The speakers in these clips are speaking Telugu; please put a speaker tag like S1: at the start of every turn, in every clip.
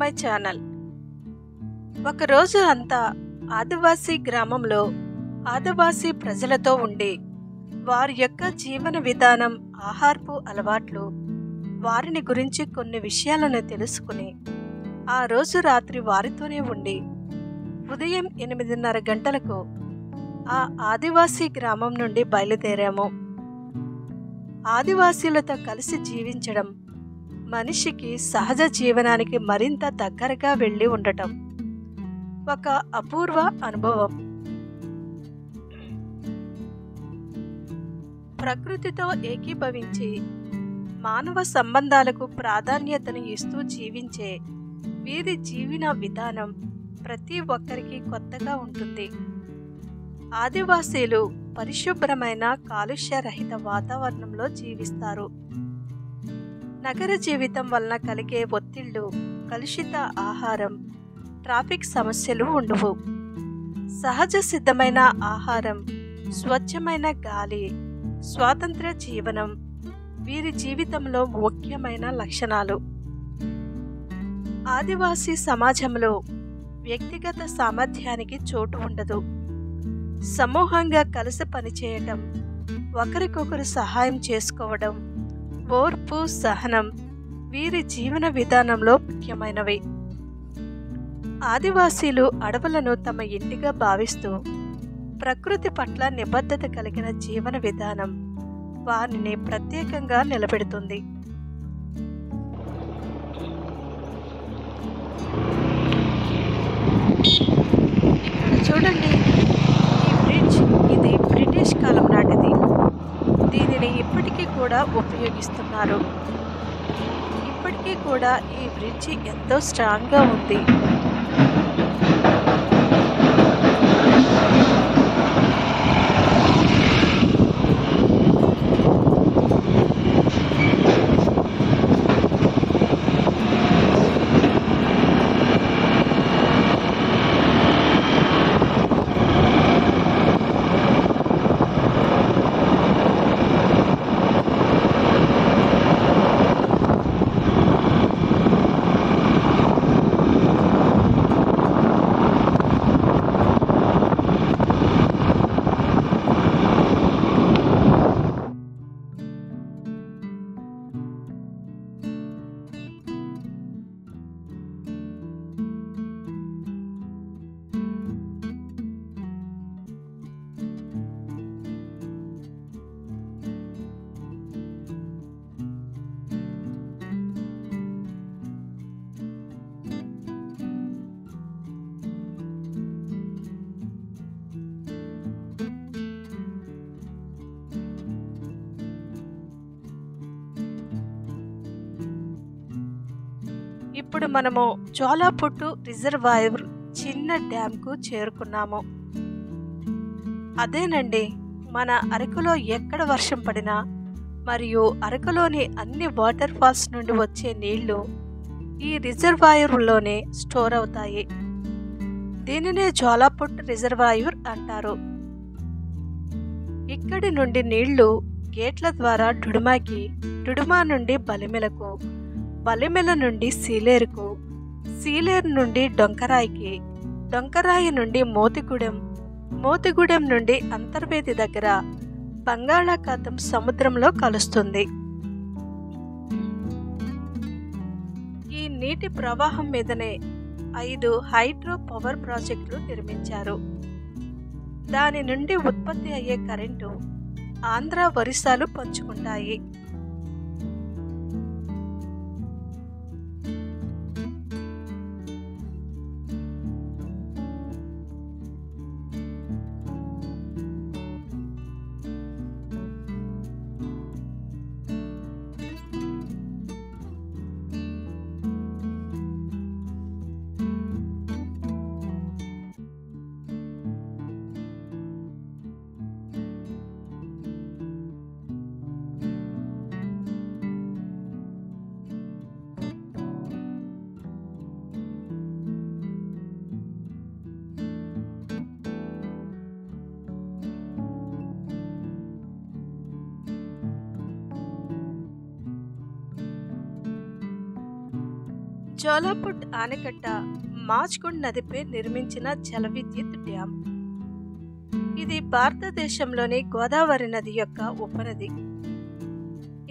S1: My channel. ఒకరోజు అంతా ఆదివాసీ గ్రామంలో ఆదివాసీ ప్రజలతో ఉండి వారి యొక్క జీవన విధానం, ఆహారపు అలవాట్లు, వారిని గురించి కొన్ని విషయాలను తెలుసుకుని ఆ రోజు రాత్రి వారితోనే ఉండి ఉదయం 8:30 గంటలకు ఆ ఆదివాసీ గ్రామం నుండి బయలుదేరాము. ఆదివాసీలతో కలిసి జీవించడం మనిషికి సహజ జీవనానికి మరింత దగ్గరగా వెళ్ళి ఉండటం ఒక అపూర్వ అనుభవం. ప్రకృతితో ఏకీభవించి మానవ సంబంధాలకు ప్రాధాన్యతను ఇస్తూ జీవించే వీరి జీవన విధానం ప్రతి ఒక్కరికి కొత్తగా ఉంటుంది. ఆదివాసీలు పరిశుభ్రమైన కాలుష్యరహిత వాతావరణంలో జీవిస్తారు. నగర జీవితం వలన కలిగే ఒత్తిళ్లు, కలుషిత ఆహారం, ట్రాఫిక్ సమస్యలు ఉండవు. సహజ సిద్ధమైన ఆహారం, స్వచ్ఛమైన గాలి, స్వాతంత్ర జీవనం వీరి జీవితంలో ముఖ్యమైన లక్షణాలు. ఆదివాసీ సమాజంలో వ్యక్తిగత సామర్థ్యానికి చోటు ఉండదు. సమూహంగా కలిసి పనిచేయటం, ఒకరికొకరు సహాయం చేసుకోవడం, ఓర్పు, సహనం వీరి జీవన విధానంలో ముఖ్యమైనవి. ఆదివాసీలు అడవులను తమ ఇంటిగా భావిస్తూ ప్రకృతి పట్ల నిబద్ధత కలిగిన జీవన విధానం వారిని ప్రత్యేకంగా నిలబెడుతుంది. ఇక్కడ చూడండి, ఈ బ్రిడ్జ్ ఇది బ్రిటిష్ కాలం నాటిది. దీనిని ఇప్పటికీ కూడా ఉపయోగిస్తున్నారు. ఇప్పటికీ కూడా ఈ బ్రిడ్జి ఎంతో స్ట్రాంగ్గా ఉంది. ఇప్పుడు మనము జ్వాలాపుట్టు రిజర్వాయర్ చిన్న డ్యాంకు చేరుకున్నాము. అదేనండి, మన అరకులో ఎక్కడ వర్షం పడినా మరియు అరకులోని అన్ని వాటర్ ఫాల్స్ నుండి వచ్చే నీళ్లు ఈ రిజర్వాయర్లోనే స్టోర్ అవుతాయి. దీనినే జ్వాలాపుట్టు రిజర్వాయర్ అంటారు. ఇక్కడి నుండి నీళ్లు గేట్ల ద్వారా డుడుమాకి, డుడుమా నుండి బలిమెలకు, బలిమెల నుండి సీలేరుకు, సీలేరు నుండి డొంకరాయికి, డొంకరాయి నుండి మోతిగూడెం, మోతిగూడెం నుండి అంతర్వేది దగ్గర బంగాళాఖాతం సముద్రంలో కలుస్తుంది. ఈ నీటి ప్రవాహం మీదనే 5 హైడ్రో పవర్ ప్రాజెక్టులు నిర్మించారు. దాని నుండి ఉత్పత్తి అయ్యే కరెంటు ఆంధ్ర, ఒరిస్సాలు పంచుకుంటాయి. జోలాపుట్ ఆనకట్ట మాచ్కుండ్ నదిపై నిర్మించిన జల విద్యుత్ డ్యాం. ఇది భారతదేశంలోని గోదావరి నది యొక్క ఉపనది.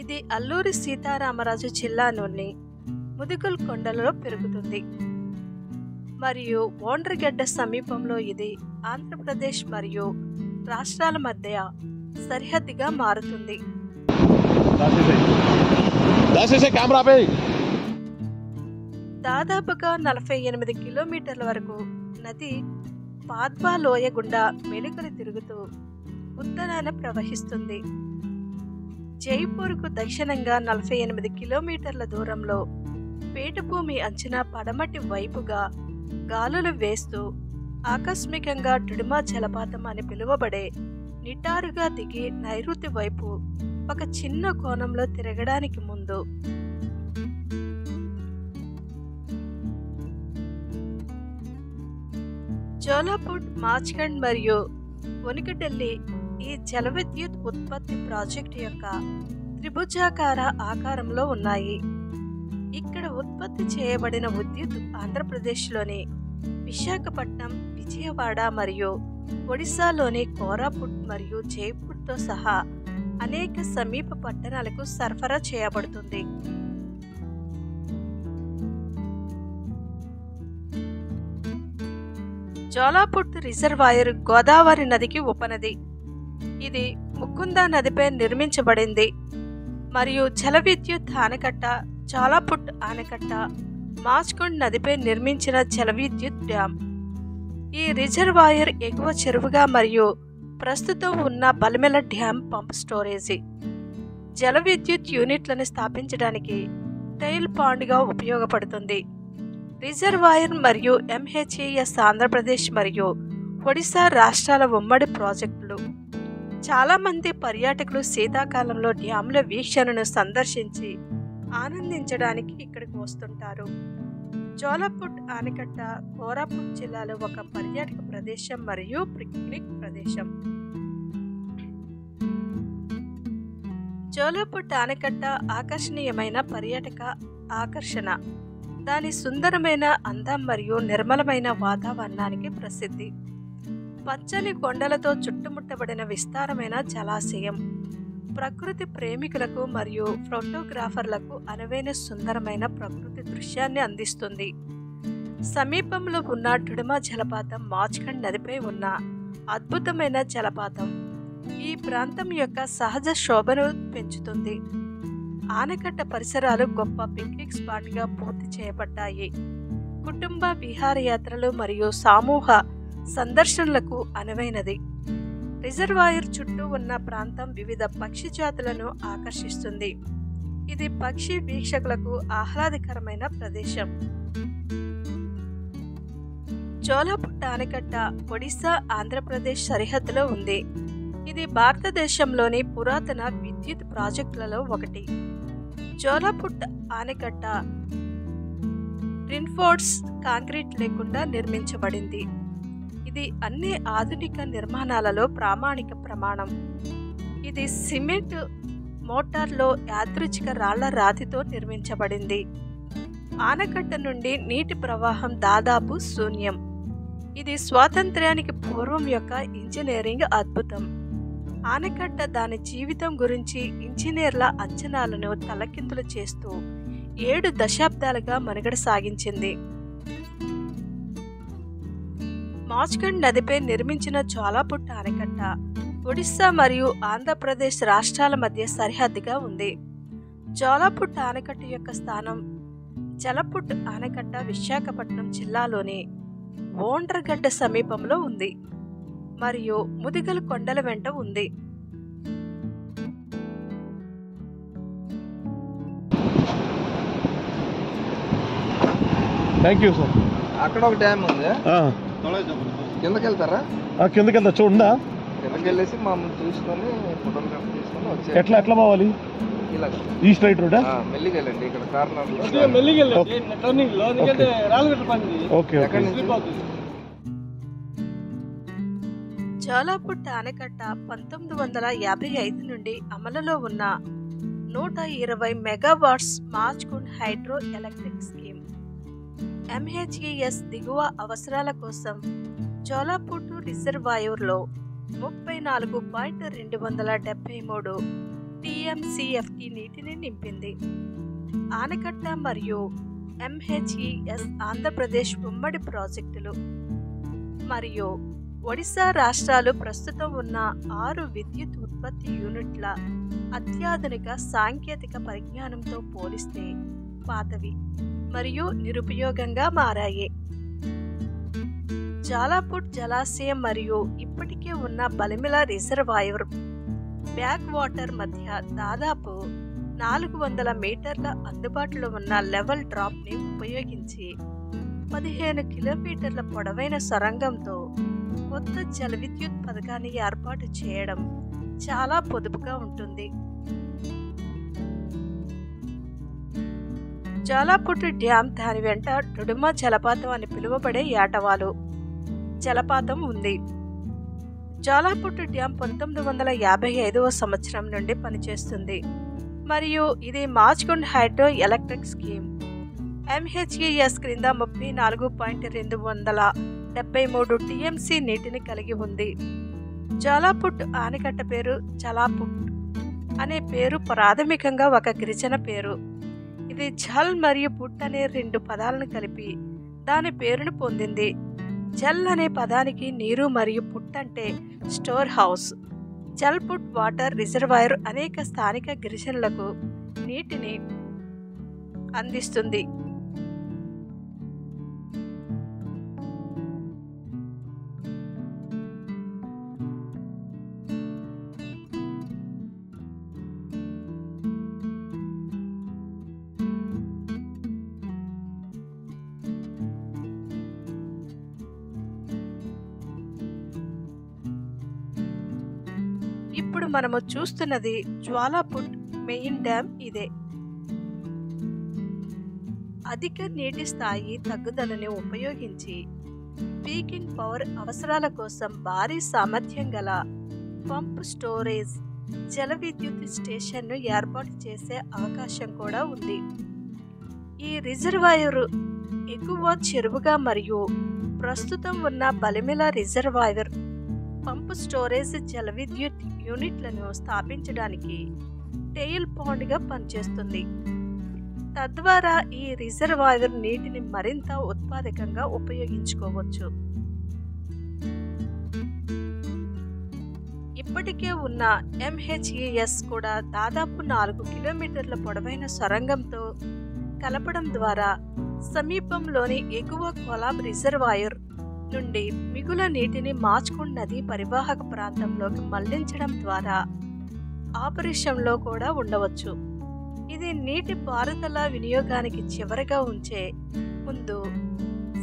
S1: ఇది అల్లూరి సీతారామరాజు జిల్లాలోని ముదిగుల్ కొండలలో పెరుగుతుంది మరియు ఓండ్రగడ్డ సమీపంలో ఇది ఆంధ్రప్రదేశ్ మరియు రాష్ట్రాల మధ్య సరిహద్దుగా మారుతుంది. దాదాపుగా 48 కిలోమీటర్ల వరకు నది పాద్వా లోయ గుండా మెలికలు తిరుగుతూ ఉత్తరాన ప్రవహిస్తుంది. జైపూర్కు దక్షిణంగా 48 కిలోమీటర్ల దూరంలో పీఠభూమి అంచున పడమటి వైపుగా గాలులు వేస్తూ ఆకస్మికంగా డుడుమా జలపాతం అని పిలువబడే నిటారుగా దిగి నైరుతి వైపు ఒక చిన్న కోణంలో తిరగడానికి ముందు జోలాపుట్, మాచ్కండ్ మరియు ఒనిగడ్డల్లి ఈ జల విద్యుత్ ఉత్పత్తి ప్రాజెక్టు యొక్క త్రిభుజాకార ఆకారంలో ఉన్నాయి. ఇక్కడ ఉత్పత్తి చేయబడిన విద్యుత్ ఆంధ్రప్రదేశ్లోని విశాఖపట్నం, విజయవాడ మరియు ఒడిశాలోని కోరాపుట్ మరియు జైపూర్తో సహా అనేక సమీప పట్టణాలకు సరఫరా చేయబడుతుంది. జోలాపుట్ రిజర్వాయర్ గోదావరి నదికి ఉపనది. ఇది ముకుందా నదిపై నిర్మించబడింది మరియు జల విద్యుత్ ఆనకట్ట జోలాపుట్ ఆనకట్ట మాచ్కుండ్ నదిపై నిర్మించిన జల విద్యుత్ డ్యాం. ఈ రిజర్వాయర్ ఎగువ చెరువుగా మరియు ప్రస్తుతం ఉన్న బలిమెల డ్యాం పంప్ స్టోరేజీ జల విద్యుత్ యూనిట్లను స్థాపించడానికి టైల్ పాండ్గా ఉపయోగపడుతుంది. రిజర్వాయర్ మరియు ఎంహెచ్ఏఎస్ ఆంధ్రప్రదేశ్ మరియు ఒడిశా రాష్ట్రాల ఉమ్మడి ప్రాజెక్టులు. చాలామంది పర్యాటకులు శీతాకాలంలో డ్యాంల వీక్షణను సందర్శించి ఆనందించడానికి ఇక్కడికి వస్తుంటారు. జోలాపుట్ ఆనకట్ట కోరాపుట్ జిల్లాలో ఒక పర్యాటక ప్రదేశం మరియు పిక్నిక్ ప్రదేశం. జోలాపుట్ ఆనకట్ట ఆకర్షణీయమైన పర్యాటక ఆకర్షణ. దాని సుందరమైన అందం మరియు నిర్మలమైన వాతావరణానికి ప్రసిద్ధి. పచ్చని కొండలతో చుట్టుముట్టబడిన విస్తారమైన జలాశయం ప్రకృతి ప్రేమికులకు మరియు ఫోటోగ్రాఫర్లకు అనువైన సుందరమైన ప్రకృతి దృశ్యాన్ని అందిస్తుంది. సమీపంలో ఉన్న డుడుమా జలపాతం మాచ్కండ్ నదిపై ఉన్న అద్భుతమైన జలపాతం ఈ ప్రాంతం యొక్క సహజ శోభను పెంచుతుంది. ఆనకట్ట పరిసరాలు గొప్ప పిక్నిక్ స్పాట్గా పూర్తి చేయబడ్డాయి. కుటుంబ విహారయాత్రలు మరియు సమూహ సందర్శనలకు అనువైనది. రిజర్వాయర్ చుట్టూ ఉన్న ప్రాంతం వివిధ పక్షి జాతులను ఆకర్షిస్తుంది. ఇది పక్షి వీక్షకులకు ఆహ్లాదకరమైన ప్రదేశం. జోలాపుట్ ఆనకట్ట ఒడిశా, ఆంధ్రప్రదేశ్ సరిహద్దులో ఉంది. ఇది భారతదేశంలోని పురాతన విద్యుత్ ప్రాజెక్టులలో ఒకటి. జోలాపుట్ ఆనకట్ట రిన్ఫోర్స్ కాంక్రీట్ లేకుండా నిర్మించబడింది. ఇది అన్ని ఆధునిక నిర్మాణాలలో ప్రామాణిక ప్రమాణం. ఇది సిమెంట్ మోటార్లో యాదృచ్ఛిక రాళ్ల రాతితో నిర్మించబడింది. ఆనకట్ట నుండి నీటి ప్రవాహం దాదాపు శూన్యం. ఇది స్వాతంత్ర్యానికి పూర్వం యొక్క ఇంజనీరింగ్ అద్భుతం. ఆనకట్ట దాని జీవితం గురించి ఇంజనీర్ల అంచనాలను తలకిందులు చేస్తూ 7 దశాబ్దాలుగా మనుగడ సాగించింది. మాచ్కండ్ నదిపై నిర్మించిన జోలాపుట్ ఆనకట్ట ఒడిశా మరియు ఆంధ్రప్రదేశ్ రాష్ట్రాల మధ్య సరిహద్దుగా ఉంది. జోలాపుట్ ఆనకట్ట యొక్క స్థానం జలపుట్ ఆనకట్ట విశాఖపట్నం జిల్లాలోని ఓండ్రగడ్డ సమీపంలో ఉంది మరియు ముదిగల్ కొండల వెంట ఉంది.
S2: అక్కడ ఒక డ్యామ్ ఉంది. కిందకి వెళ్తారా?
S3: కిందకి వెళ్తా చూడండా.
S2: కిందకి వెళ్ళేసి మామూలు చూసుకొని ఫోటోగ్రాఫ్ తీసుకొని వచ్చి
S3: ఎట్లా పోవాలి?
S2: ఇలా
S3: ఈ స్ట్రైట్ రోడ్
S2: మెల్లిగా వెళ్ళండి. ఇక్కడ కార్నర్
S1: జోలాపుట్ ఆనకట్ట 1955 నుండి అమలులో ఉన్న 120 megawatts Machkund hydro electric scheme MHES దిగువ అవసరాల కోసం జ్వాలాపుట్ రిజర్వాయర్లో 34.273 TMCFT నీటిని నింపింది. ఆనకట్ట మరియు MHES ఆంధ్రప్రదేశ్ ఉమ్మడి ప్రాజెక్టులు మరియు ఒడిశా రాష్ట్రాలు ప్రస్తుతం ఉన్న 6 విద్యుత్ ఉత్పత్తి యూనిట్ల అత్యాధునిక సాంకేతిక పరిజ్ఞానంతో పోలిస్తే పాతవి మరియు నిరుపయోగంగా మారాయి. జ్వాలాపుట్ జలాశయం మరియు ఇప్పటికే ఉన్న బలిమిల రిజర్వాయర్ బ్యాక్ వాటర్ మధ్య దాదాపు 400 మీటర్ల అందుబాటులో ఉన్న లెవెల్ డ్రాప్ని ఉపయోగించి 15 కిలోమీటర్ల పొడవైన సొరంగంతో కొత్త జల విద్యుత్ పథకాన్ని ఏర్పాటు చేయడం చాలా పొదుపుగా ఉంటుంది. జ్వాలాపుట్ డ్యామ్ దాని వెంట డుడుమ జలపాతం అని పిలువబడే ఏటవాలు జలపాతం ఉంది. జ్వాలాపుట్ డ్యామ్ 1955వ సంవత్సరం నుండి పనిచేస్తుంది మరియు ఇది మాచ్గుండ్ హైడ్రో ఎలక్ట్రిక్ స్కీమ్ MHES క్రింద 34.273 TMC నీటిని కలిగి ఉంది. జ్వాలాపుట్ ఆనకట్ట పేరు జలాపుట్ అనే పేరు ప్రాథమికంగా ఒక గిరిజన పేరు. ఇది జల్ మరియు పుట్ అనే 2 పదాలను కలిపి దాని పేరును పొందింది. జల్ అనే పదానికి నీరు మరియు పుట్ అంటే store house. Jal put water reservoir అనేక స్థానిక గిరిజనులకు నీటిని అందిస్తుంది. ఇప్పుడు మనము చూస్తున్నది జ్వాలాపుట్ మెయిన్ డ్యామ్ ఇదే. అధిక నీటి స్థాయి తగ్గుదలని ఉపయోగించి పీకింగ్ పవర్ అవసరాల కోసం భారీ సామర్థ్యం గల పంప్ స్టోరేజ్ జల విద్యుత్ స్టేషన్ను ఏర్పాటు చేసే అవకాశం కూడా ఉంది. ఈ రిజర్వాయర్ ఎగువ చెరువుగా మరియు ప్రస్తుతం ఉన్న బలిమిల రిజర్వాయర్ పంప్ స్టోరేజ్ జల విద్యుత్ యూనిట్లను స్థాపించడానికి టెయిల్ పాండ్గా పనిచేస్తుంది. తద్వారా ఈ రిజర్వాయర్ నీటిని మరింత ఉత్పాదకంగా ఉపయోగించుకోవచ్చు. ఇప్పటికే ఉన్న MHES కూడా దాదాపు 4 కిలోమీటర్ల పొడవైన సొరంగంతో కలపడం ద్వారా సమీపంలోని ఎగువ కొలాబ్ రిజర్వాయర్ నుండి మిగుల నీటిని మాచ్గుండ్ నది పరివాహక ప్రాంతంలోకి మళ్లించడం ద్వారా ఆపరేషన్లో కూడా ఉండవచ్చు. ఇది నీటి పారుదల వినియోగానికి చివరగా ఉంచే ముందు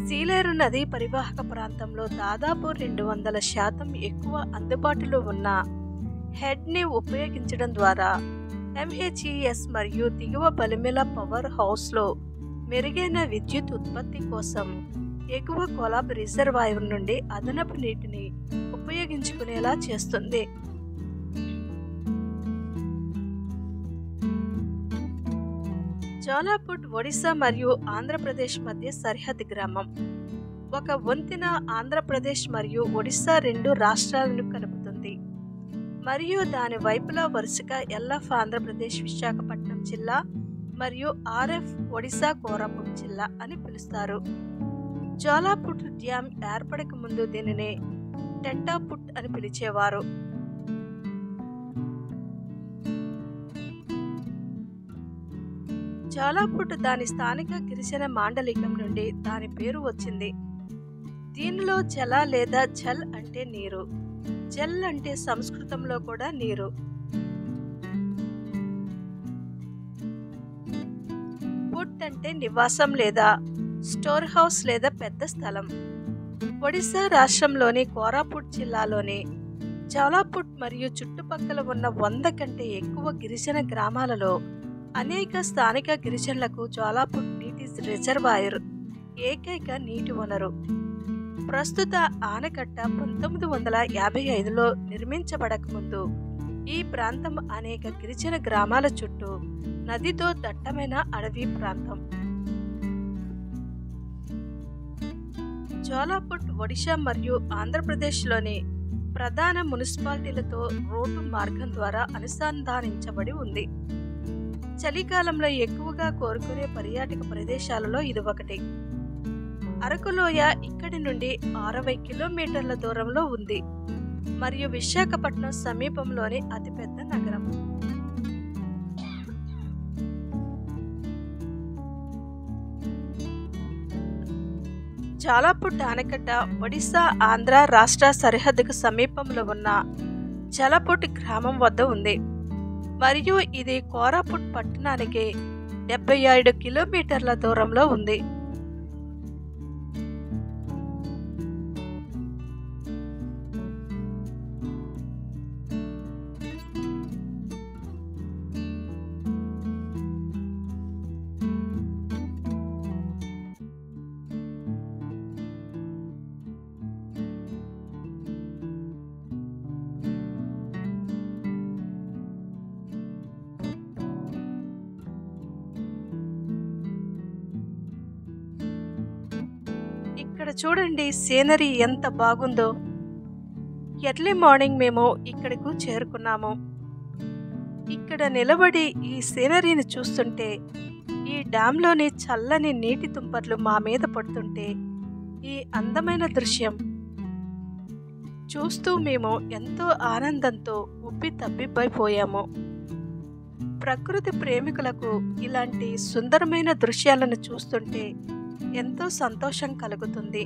S1: సీలేరు నది పరివాహక ప్రాంతంలో దాదాపు 200% ఎక్కువ అందుబాటులో ఉన్న హెడ్ని ఉపయోగించడం ద్వారా MHES మరియు దిగువ బలిమిల పవర్ హౌస్లో మెరుగైన విద్యుత్ ఉత్పత్తి కోసం ఎగువ కొలాబ్ రిజర్వాయర్ నుండి అదనపు నీటిని ఉపయోగించుకునేలా చేస్తుంది. జ్వాలాపుట్ ఒడిశా మరియు ఆంధ్రప్రదేశ్ మధ్య సరిహద్దు గ్రామం. ఒక వంతెన ఆంధ్రప్రదేశ్ మరియు ఒడిశా 2 రాష్ట్రాలను కలుపుతుంది మరియు దాని వైపులా వరుసగా LF ఆంధ్రప్రదేశ్ విశాఖపట్నం జిల్లా మరియు RF ఒడిశా కోరాపుట్ జిల్లా అని పిలుస్తారు. జ్వాలాపుట్ డ్యామ్ ఏర్పడక ముందు దీనిని టెంటాపుట్ అని పిలిచేవారు. జ్వాలాపుట్ దాని స్థానిక గిరిజన మాండలికం నుండి దాని పేరు వచ్చింది. దీనిలో జల లేదా జల్ అంటే నీరు, జల్ అంటే సంస్కృతంలో కూడా నీరు. పుట్ అంటే నివాసం లేదా స్టోర్ హౌస్ లేదా పెద్ద స్థలం. ఒడిశా రాష్ట్రంలోని కోరాపుట్ జిల్లాలోని జ్వాలాపుట్ మరియు చుట్టుపక్కల ఉన్న 100 కంటే ఎక్కువ గిరిజన గ్రామాలలో అనేక స్థానిక గిరిజనులకు జ్వాలాపుట్ నీటి రిజర్వాయర్ ఏకైక నీటి వనరు. ప్రస్తుత ఆనకట్ట 1955లో నిర్మించబడకముందు ఈ ప్రాంతం అనేక గిరిజన గ్రామాల చుట్టూ నదితో దట్టమైన అడవి ప్రాంతం. జోలాపుట్ ఒడిషా మరియు ఆంధ్రప్రదేశ్లోని ప్రధాన మున్సిపాలిటీలతో రోడ్డు మార్గం ద్వారా అనుసంధానించబడి ఉంది. చలికాలంలో ఎక్కువగా కోరుకునే పర్యాటక ప్రదేశాలలో ఇది ఒకటి. అరకులోయ ఇక్కడి నుండి 60 కిలోమీటర్ల దూరంలో ఉంది మరియు విశాఖపట్నం సమీపంలోని అతిపెద్ద నగరం. జోలాపుట్ ఆనకట్ట ఒడిశా ఆంధ్ర రాష్ట్ర సరిహద్దుకు సమీపంలో ఉన్న జలపుట్ గ్రామం వద్ద ఉంది మరియు ఇది కోరాపుట్ పట్టణానికి 77 కిలోమీటర్ల దూరంలో ఉంది. ఇక్కడ చూడండి, సీనరీ ఎంత బాగుందో. ఎర్లీ మార్నింగ్ మేము ఇక్కడకు చేరుకున్నాము. ఇక్కడ నిలబడి ఈ సీనరీని చూస్తుంటే, ఈ డ్యాంలోని చల్లని నీటి తుంపర్లు మా మీద పడుతుంటే, ఈ అందమైన దృశ్యం చూస్తూ మేము ఎంతో ఆనందంతో ఉబ్బి తబ్బిబ్బైపోయాము. ప్రకృతి ప్రేమికులకు ఇలాంటి సుందరమైన దృశ్యాలను చూస్తుంటే ఎంతో సంతోషం కలుగుతుంది.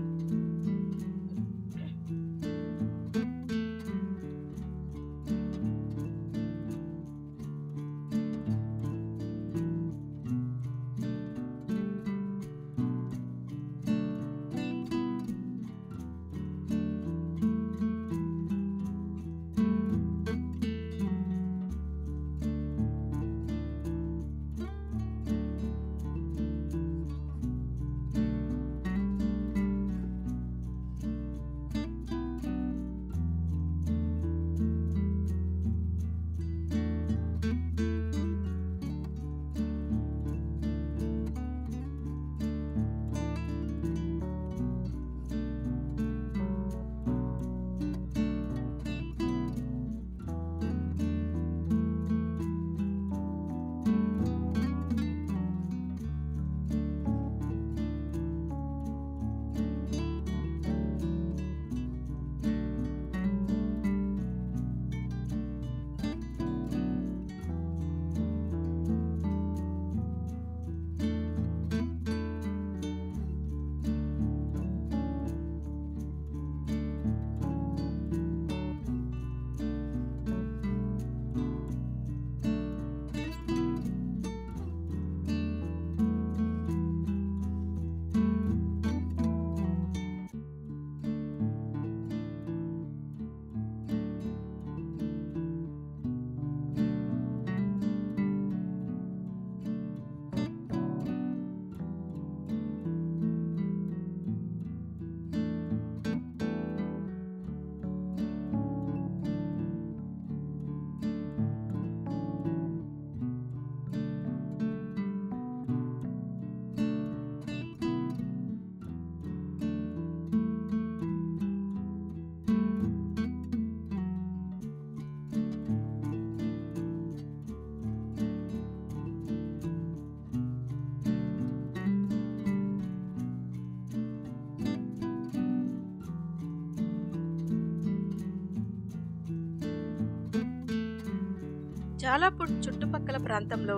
S1: జోలాపుట్ చుట్టుపక్కల ప్రాంతంలో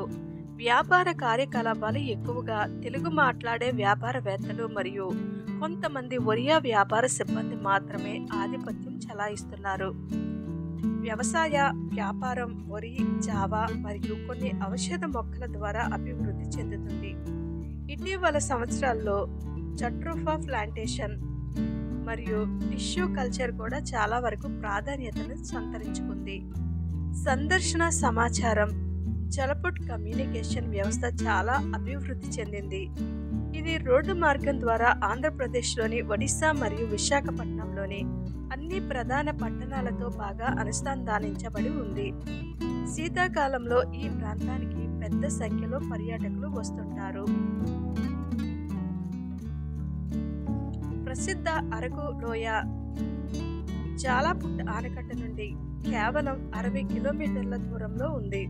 S1: వ్యాపార కార్యకలాపాలు ఎక్కువగా తెలుగు మాట్లాడే వ్యాపారవేత్తలు మరియు కొంతమంది ఒరియా వ్యాపార సిబ్బంది మాత్రమే ఆధిపత్యం చెలాయిస్తున్నారు. వ్యవసాయ వ్యాపారం వరి, జావా మరియు కొన్ని ఔషధ మొక్కల ద్వారా అభివృద్ధి చెందుతుంది. ఇటీవల సంవత్సరాల్లో జట్రోఫా ప్లాంటేషన్ మరియు టిష్యూ కల్చర్ కూడా చాలా వరకు ప్రాధాన్యతను సంతరించుకుంది. సందర్శన సమాచారం జోలాపుట్ కమ్యూనికేషన్ వ్యవస్థ చాలా అభివృద్ధి చెందింది. ఇది రోడ్డు మార్గం ద్వారా ఆంధ్రప్రదేశ్లోని ఒడిశా మరియు విశాఖపట్నంలోని అన్ని ప్రధాన పట్టణాలతో బాగా అనుసంధానించబడి ఉంది. శీతాకాలంలో ఈ ప్రాంతానికి పెద్ద సంఖ్యలో పర్యాటకులు వస్తుంటారు. ప్రసిద్ధ అరకు లోయ జాలపుట్ ఆనకట్ట నుండి కేవలం 60 కిలోమీటర్ల దూరంలో ఉంది.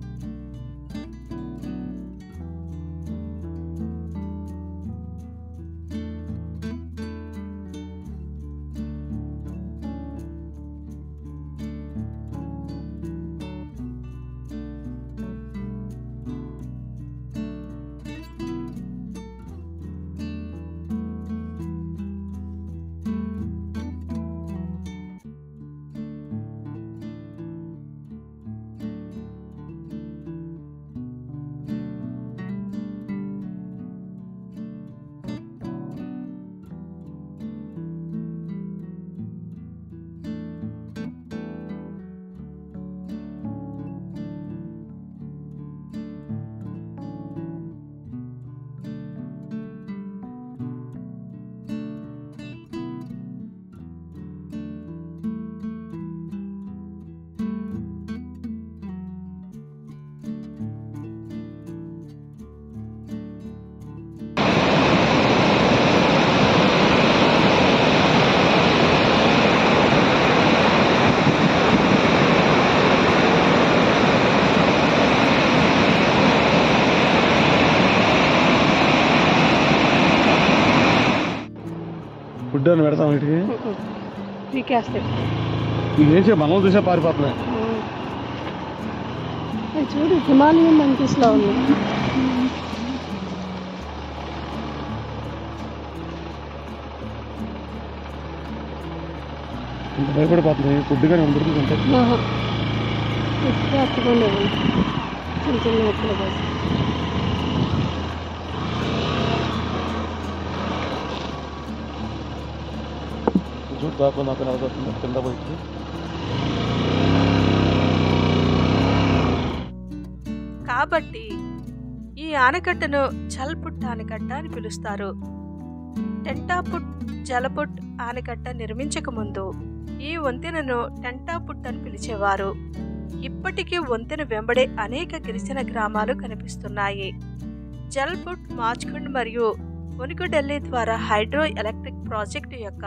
S3: ఫుడ్ అని పెడతాం వీటికి.
S1: పీకేస్తాయి.
S3: ఇదేం చేయ మనం చూసే పారిపోతున్నాయి.
S1: చూడు హిమాలయన్ మంకీస్లో ఉంది.
S3: ఇంత భయపడిపోతున్నాయి. ఫుడ్ కానీ దొరుకుతుంది అంటే
S1: చిన్న చిన్న ఎక్కడ
S3: చూడు దాకా నాకు నడుస్తుంది కింద పోయి.
S1: కాబట్టి ఈ ఆనకట్టను జల్పుట్ ఆనకట్ట అని పిలుస్తారు. టెంటాపుట్ జలపుట్ ఆనకట్ట నిర్మించక ముందు ఈ వంతెనను టెంటాపుట్ అని పిలిచేవారు. ఇప్పటికీ వంతెన వెంబడే అనేక గిరిజన గ్రామాలు కనిపిస్తున్నాయి. జల్పుట్ మాచ్కుండ్ మరియు మునిగుడెల్లి ద్వారా హైడ్రో ఎలక్ట్రిక్ ప్రాజెక్టు యొక్క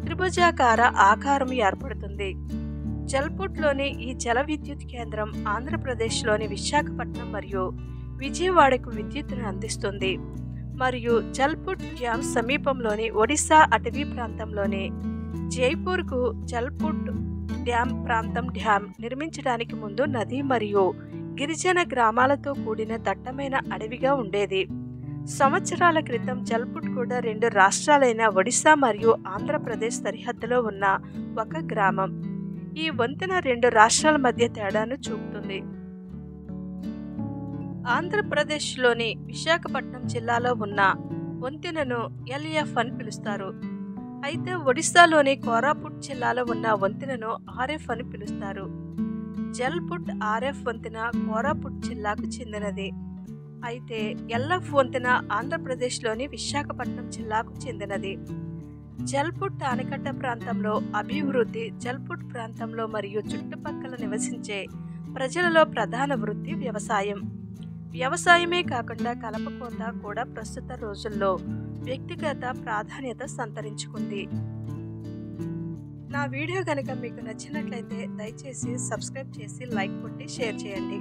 S1: త్రిభుజాకార ఆకారం ఏర్పడుతుంది. జల్పుట్లోని ఈ జల విద్యుత్ కేంద్రం ఆంధ్రప్రదేశ్లోని విశాఖపట్నం మరియు విజయవాడకు విద్యుత్తును అందిస్తుంది. మరియు జల్పుట్ డ్యామ్ సమీపంలోని ఒడిశా అటవీ ప్రాంతంలోని జైపూర్కు జల్పుట్ డ్యామ్ ప్రాంతం డ్యామ్ నిర్మించడానికి ముందు నది మరియు గిరిజన గ్రామాలతో కూడిన దట్టమైన అడవిగా ఉండేది. సంవత్సరాల క్రితం జల్పుట్ కూడా 2 రాష్ట్రాలైన ఒడిశా మరియు ఆంధ్రప్రదేశ్ సరిహద్దులో ఉన్న ఒక గ్రామం. ఈ వంతెన 2 రాష్ట్రాల మధ్య తేడాను చూపుతుంది. ఆంధ్రప్రదేశ్లోని విశాఖపట్నం జిల్లాలో ఉన్న వంతెనను ఎల్ఎఫ్ అని పిలుస్తారు. అయితే ఒడిశాలోని కోరాపుట్ జిల్లాలో ఉన్న వంతెనను ఆర్ఎఫ్ అని పిలుస్తారు. జల్పుట్ ఆర్ఎఫ్ వంతెన కోరాపుట్ జిల్లాకు చెందినది. అయితే ఎల్ఎఫ్ వంతెన ఆంధ్రప్రదేశ్లోని విశాఖపట్నం జిల్లాకు చెందినది. జల్పుట్ ఆనకట్ట ప్రాంతంలో అభివృద్ధి జల్పుట్ ప్రాంతంలో మరియు చుట్టుపక్కల నివసించే ప్రజలలో ప్రధాన వృత్తి వ్యవసాయం. వ్యవసాయమే కాకుండా కలపకోత కూడా ప్రస్తుత రోజుల్లో వ్యక్తిగత ప్రాధాన్యత సంతరించుకుంది. నా వీడియో కనుక మీకు నచ్చినట్లయితే దయచేసి సబ్స్క్రైబ్ చేసి లైక్ కొట్టి షేర్ చేయండి.